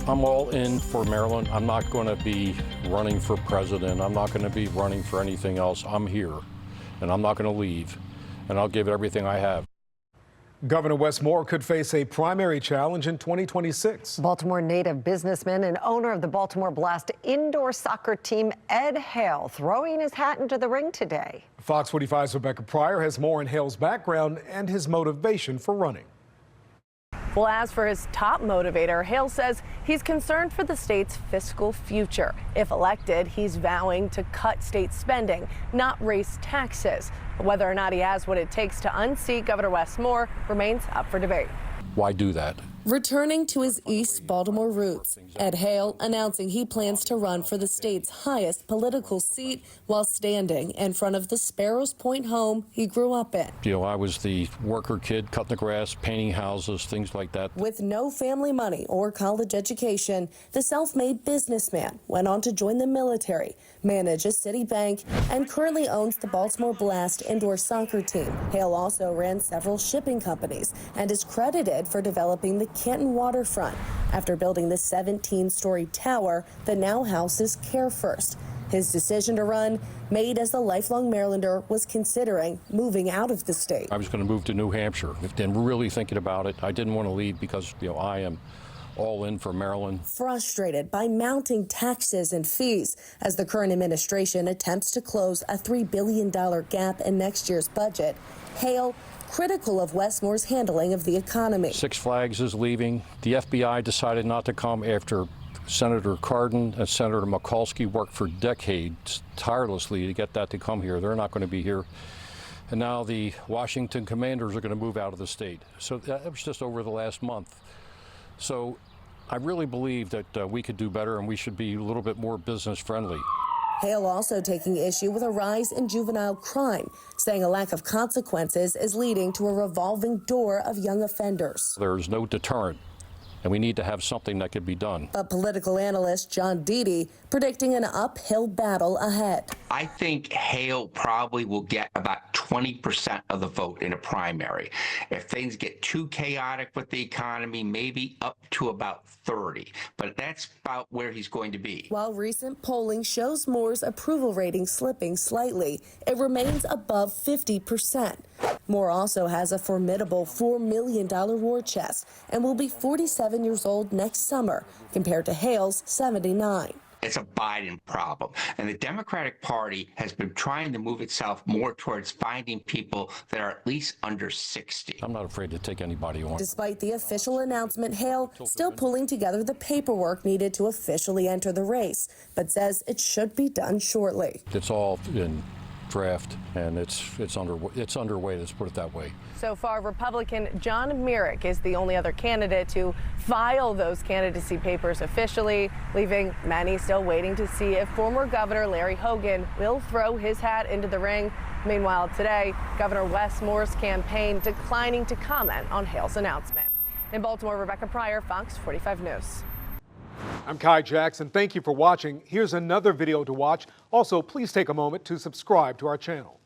I'm all in for Maryland. I'm not going to be running for president. I'm not going to be running for anything else. I'm here, and I'm not going to leave, and I'll give it everything I have. Governor Wes Moore could face a primary challenge in 2026. Baltimore native businessman and owner of the Baltimore Blast indoor soccer team, Ed Hale, throwing his hat into the ring today. Fox 45's Rebecca Pryor has more on Hale's background and his motivation for running. Well, as for his top motivator, Hale says he's concerned for the state's fiscal future. If elected, he's vowing to cut state spending, not raise taxes. But whether or not he has what it takes to unseat Governor Wes Moore remains up for debate. Why do that? Returning to his East Baltimore roots, Ed Hale announcing he plans to run for the state's highest political seat while standing in front of the Sparrows Point home he grew up in. You know, I was the worker kid, cutting the grass, painting houses, things like that. With no family money or college education, the self-made businessman went on to join the military, manage a city bank, and currently owns the Baltimore Blast indoor soccer team. Hale also ran several shipping companies and is credited for developing the Canton Waterfront after building the 17-story tower that now houses CareFirst. His decision to run made as the lifelong Marylander was considering moving out of the state. I was going to move to New Hampshire, and really thinking about it. I didn't want to leave because, you know, I am all in for Maryland. Frustrated by mounting taxes and fees as the current administration attempts to close a $3 billion gap in next year's budget, Hale critical of Wes Moore's handling of the economy. Six Flags is leaving. The FBI decided not to come after Senator Cardin and Senator Mikulski worked for decades tirelessly to get that to come here. They're not going to be here. And now the Washington Commanders are going to move out of the state. So that was just over the last month. So I really believe that we could do better and we should be a little bit more business friendly. Hale also taking issue with a rise in juvenile crime, saying a lack of consequences is leading to a revolving door of young offenders. There's no deterrent, and we need to have something that could be done. But political analyst John Deedy predicting an uphill battle ahead. I think Hale probably will get about 20% of the vote in a primary. If things get too chaotic with the economy, maybe up to about 30. But that's about where he's going to be. While recent polling shows Moore's approval rating slipping slightly, it remains above 50%. Moore also has a formidable $4 million war chest and will be 47 years old next summer, compared to Hale's 79. It's a Biden problem. And the Democratic Party has been trying to move itself more towards finding people that are at least under 60. I'm not afraid to take anybody on. Despite the official announcement, Hale still pulling together the paperwork needed to officially enter the race, but says it should be done shortly. It's all in draft, and it's underway, let's put it that way. So far, Republican John Merrick is the only other candidate to file those candidacy papers officially, leaving many still waiting to see if former Governor Larry Hogan will throw his hat into the ring. Meanwhile, today, Governor Wes Moore's campaign declining to comment on Hale's announcement. In Baltimore, Rebecca Pryor, Fox 45 News. I'm Kai Jackson. Thank you for watching. Here's another video to watch. Also, please take a moment to subscribe to our channel.